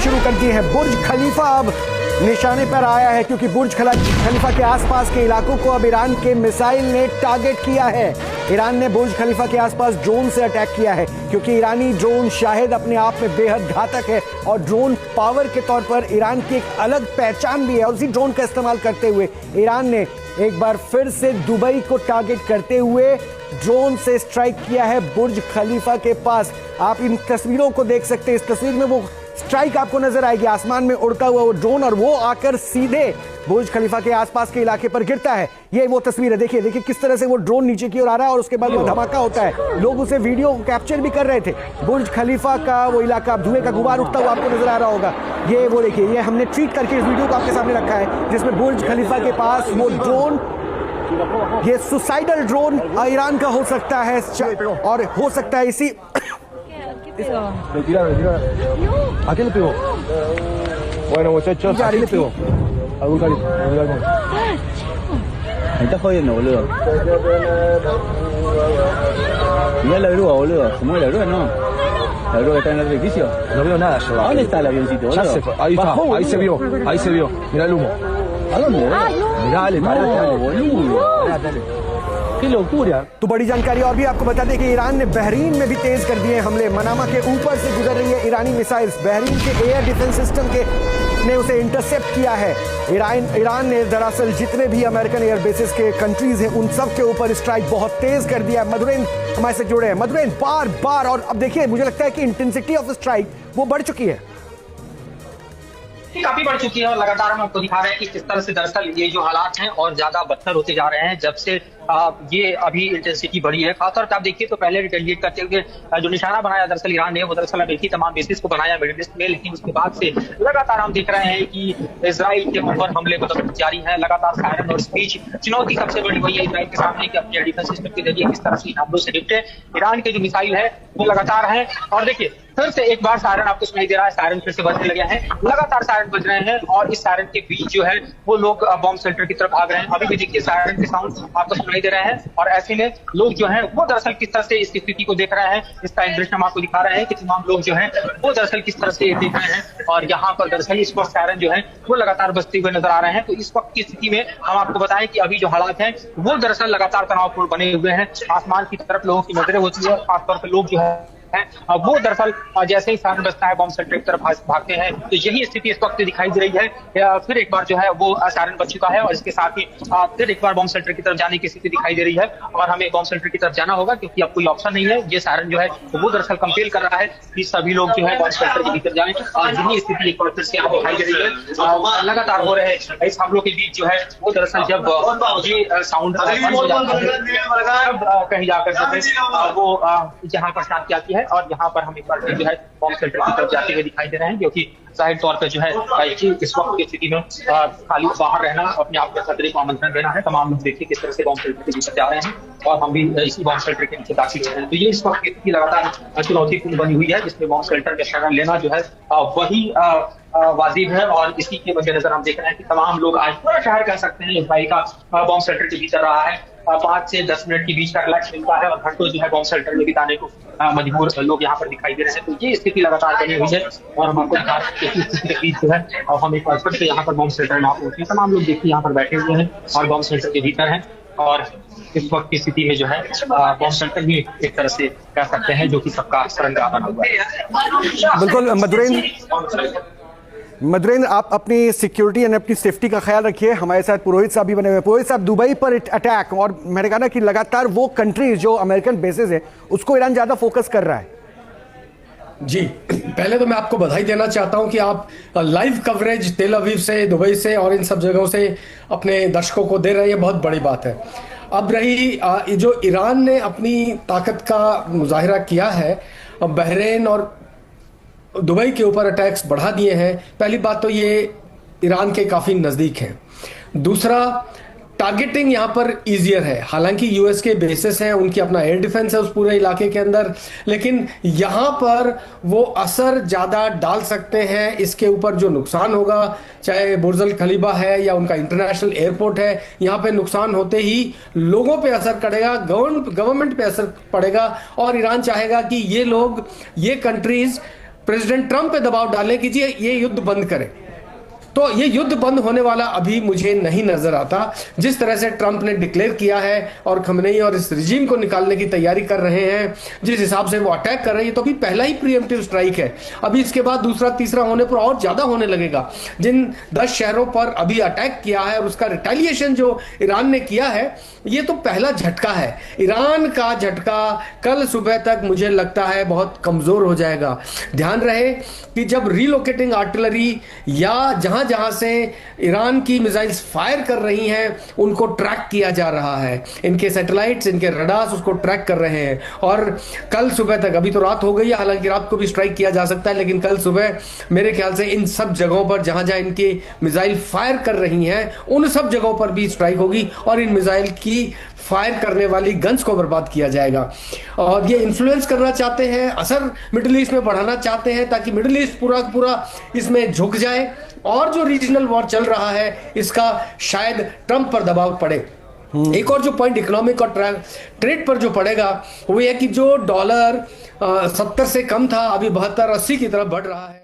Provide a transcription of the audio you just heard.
शुरू कर दिए हैं। बुर्ज खलीफा अब निशाने पर आया है क्योंकि बुर्ज खलीफा के आसपास के इलाकों को अब ईरान के मिसाइल ने टारगेट किया है। ईरान ने बुर्ज खलीफा के आसपास ड्रोन से अटैक किया है क्योंकि ईरानी ड्रोन शायद अपने आप में बेहद घातक है और ड्रोन पावर के तौर पर ईरान की एक अलग पहचान भी है। उसी ड्रोन का इस्तेमाल करते हुए ईरान ने एक बार फिर से दुबई को टारगेट करते हुए ड्रोन से स्ट्राइक किया है बुर्ज खलीफा के पास। आप इन तस्वीरों को देख सकते हैं। इस तस्वीर में वो स्ट्राइक आपको नजर आएगी, आसमान में उड़ता हुआ वो ड्रोन, और वो आकर सीधे बुर्ज खलीफा के आसपास के इलाके पर गिरता है। ये वो तस्वीर है, देखिए देखिए किस तरह से वो ड्रोन नीचे की ओर आ रहा है और उसके बाद वो धमाका होता है। लोग उसे वीडियो कैप्चर भी कर रहे थे। बुर्ज खलीफा का वो इलाका, धुएं का गुबार उठता हुआ आपको नजर आ रहा होगा। ये वो देखिए, ये हमने ट्वीट करके इस वीडियो को आपके सामने रखा है जिसमें बुर्ज खलीफा के पास वो ड्रोन, ये सुसाइडल ड्रोन ईरान का हो सकता है और हो सकता है इसी Retira. ¿A quién le pegó? Bueno, muchachos, ¿a quién le pegó? A Bulgaria. Me estás jodiendo, boludo. Mirá la grúa, boludo. ¿Se mueve la grúa? No. ¿La grúa está en el edificio? No veo nada yo. ¿A dónde está el avioncito, boludo? Ya se fue. Ahí está, ahí se vio. Ahí se vio. Mirá el humo. ¿A dónde, boludo? Mirá, dale, No, boludo. dale. ¡Qué locura! तो बड़ी जानकारी और भी आपको बता दें कि Iran ने बहरीन में भी तेज कर दिए हमले। मनामा के ऊपर से गुजर रही है ईरानी मिसाइल्स। बहरीन के एयर डिफेंस सिस्टम ने उसे इंटरसेप्ट किया है। ईरान ने दरअसल जितने भी अमेरिकन एयर बेसिस के कंट्रीज हैं उन सब के ऊपर स्ट्राइक बहुत तेज कर दिया। मधुरेंद्र हमारे से जुड़े हैं। मधुरेंद्र, बार बार, और अब देखिए मुझे लगता है कि इंटेंसिटी ऑफ स्ट्राइक वो बढ़ चुकी है, काफी बढ़ चुकी है और लगातार हम आपको दिखा रहे हैं कि किस तरह से दरअसल ये जो हालात हैं और ज्यादा बदतर होते जा रहे हैं जब से ये अभी इंटेंसिटी बढ़ी है। खासतौर पर आप देखिए तो पहले रिटेलिएट करते हुए जो निशाना बनाया दरअसल ईरान ने, वो दरअसल अमेरिकी तमाम बेसिस को बनाया मिडिल ईस्ट में, लेकिन उसके बाद से लगातार हम देख रहे हैं कि इजराइल के ऊपर हमले मतलब जारी है। लगातार सायरन और स्पीच, चुनौती सबसे बड़ी वही है इजराइल के सामने कि अपने डिफेंस सिस्टम के जरिए किस तरह से इन हमलों से निपटे। ईरान के जो मिसाइल है वो लगातार है और देखिए फिर से एक बार सायरन आपको सुनाई दे रहा है, सायरन फिर से बजने लगे हैं। लगातार सायरन बज रहे हैं और इस सायरन के बीच जो है वो लोग बॉम्ब शेल्टर की तरफ भाग रहे हैं। अभी भी देखिए सायरन के साउंड आपको सुनाई दे रहे हैं और ऐसे में लोग जो है वो दरअसल किस तरह से इस स्थिति को देख रहे हैं, इसका एक दृश्य हम आपको दिखा रहे हैं कि तमाम लोग जो है वो दरअसल किस तरह से देख रहे हैं। और यहाँ पर दरअसल इस वक्त सायरन जो है वो लगातार बजते हुए नजर आ रहे हैं। तो इस वक्त की स्थिति में हम आपको बताएं कि अभी जो हालात हैं वो दरअसल लगातार तनावपूर्ण बने हुए हैं। आसमान की तरफ लोगों की नजरें होती है, खासतौर पर लोग जो है वो दरअसल जैसे ही सायरन बजता है बॉम्ब शेल्टर की तरफ भागते हैं। तो यही स्थिति इस वक्त दिखाई दे रही है। फिर एक बार जो है वो सायरन बज चुका है और इसके साथ ही फिर एक बार बॉम्ब शेल्टर की तरफ जाने की स्थिति दिखाई दे रही है और हमें बॉम्ब शेल्टर की तरफ जाना होगा क्योंकि अब कोई ऑप्शन नहीं है। ये सायरन जो है वो दरअसल कंपेल कर रहा है कि सभी लोग जो है बॉम्ब शेल्टर के भीतर जाएं और यही स्थिति एक बार फिर से यहाँ दिखाई दे रही है। लगातार हो रहे इस हमलों के बीच जो है वो दरअसल जब ये साउंड बंद हो जाता है कहीं जाकर वो यहाँ पर शांति आती है और यहाँ पर हम एक बार जो है बॉम्ब शेल्टर की तरफ जाते हुए दिखाई दे रहे हैं क्योंकि जाहिर तौर पर जो है इस वक्त की स्थिति में खाली बाहर रहना, अपने आप को खतरे को आमंत्रण देना है। तमाम लोग देखिए किस तरह से बॉम्ब शेल्टर के भीतर जा रहे हैं और हम भी इसी बॉम्ब शेल्टर के नीचे दाखिल हो रहे हैं। तो ये इस वक्त की स्थिति लगातार चुनौतीपूर्ण बनी हुई है जिसमें बॉम्ब शेल्टर का शरण लेना जो है वही वाजिब है और इसी के मद्देनजर हम देख रहे हैं कि तमाम लोग आज पूरा शहर कह सकते हैं इजराइल का बॉम्ब शेल्टर के भीतर रहा है। 5 से 10 मिनट के बीच का रिलैक्स मिलता है और घंटों जो है बॉम्ब शेल्टर में बिताने को मजबूर लोग यहाँ पर दिखाई दे रहे हैं। तो ये स्थिति लगातार बनी हुई है और हम आपको दिखा रहे हैं स्थिति के बीच जो है और हम एक बार फिर से यहाँ पर बॉम्ब शेल्टर में पहुंचे। तमाम लोग देखिए यहाँ पर बैठे हुए हैं और बॉम्ब शेल्टर के भीतर हैं और इस वक्त की स्थिति में जो है बॉम्ब शेल्टर भी एक तरह से कह सकते हैं जो कि सबका सरंगा बना हुआ है। बिल्कुल मधुरेंद्र, आप अपनी सिक्योरिटी और अपनी सेफ्टी का ख्याल रखिए। हमारे साथ पुरोहित साहब भी बने हुए हैं। पुरोहित साहब, दुबई पर अटैक और मैंने कहा ना कि लगातार वो कंट्रीज जो अमेरिकन बेसिस है उसको ईरान ज्यादा फोकस कर रहा है। जी, पहले तो मैं आपको बधाई देना चाहता हूं कि आप लाइव कवरेज तेल अवीव से, दुबई से और इन सब जगहों से अपने दर्शकों को दे रहे हैं, ये बहुत बड़ी बात है। अब रही जो ईरान ने अपनी ताकत का मुजाहिरा किया है, बहरीन और दुबई के ऊपर अटैक्स बढ़ा दिए हैं। पहली बात तो ये ईरान के काफ़ी नज़दीक है। दूसरा, टारगेटिंग यहाँ पर ईजियर है। हालांकि यूएस के बेसिस हैं, उनकी अपना एयर डिफेंस है उस पूरे इलाके के अंदर, लेकिन यहाँ पर वो असर ज़्यादा डाल सकते हैं। इसके ऊपर जो नुकसान होगा, चाहे बुर्ज अल खलीफा है या उनका इंटरनेशनल एयरपोर्ट है, यहाँ पे नुकसान होते ही लोगों पे असर पड़ेगा, गवर्नमेंट पे असर पड़ेगा और ईरान चाहेगा कि ये लोग, ये कंट्रीज प्रेसिडेंट ट्रंप पे दबाव डालें कि जी ये युद्ध बंद करें। तो ये युद्ध बंद होने वाला अभी मुझे नहीं नजर आता। जिस तरह से ट्रंप ने डिक्लेयर किया है और खमेनी और इस रिजीम को निकालने की तैयारी कर रहे हैं, जिस हिसाब से वो अटैक कर रहे हैं, तो अभी पहला ही प्रीएम्प्टिव स्ट्राइक है। अभी इसके बाद दूसरा तीसरा होने पर और ज्यादा होने लगेगा। जिन 10 शहरों पर अभी अटैक किया है और उसका रिटेलिएशन जो ईरान ने किया है, ये तो पहला झटका है। ईरान का झटका कल सुबह तक मुझे लगता है बहुत कमजोर हो जाएगा। ध्यान रहे कि जब रीलोकेटिंग आर्टिलरी या जहां से ईरान की मिसाइल्स फायर कर रही हैं, उनको ट्रैक किया जा रहा है। इनके सैटेलाइट्स, इनके रडार्स उसको ट्रैक कर रहे हैं। और कल सुबह तक, अभी तो रात हो गई है, हालांकि रात को भी स्ट्राइक किया जा सकता है, लेकिन कल सुबह मेरे ख्याल से इन सब जगहों पर जहां जहां इनकी मिसाइल फायर कर रही हैं, उन सब जगहों पर भी स्ट्राइक होगी और इन मिसाइल की फायर करने वाली गन्स को बर्बाद किया जाएगा। और ये इन्फ्लुएंस करना चाहते हैं, असर मिडिल ईस्ट में बढ़ाना चाहते हैं, ताकि मिडिल ईस्ट पूरा इसमें झुक जाए और जो रीजनल वॉर चल रहा है इसका शायद ट्रंप पर दबाव पड़े। एक और जो पॉइंट इकोनॉमिक और ट्रेड पर जो पड़ेगा वो ये कि जो डॉलर 70 से कम था, अभी 72-80 की तरफ बढ़ रहा है।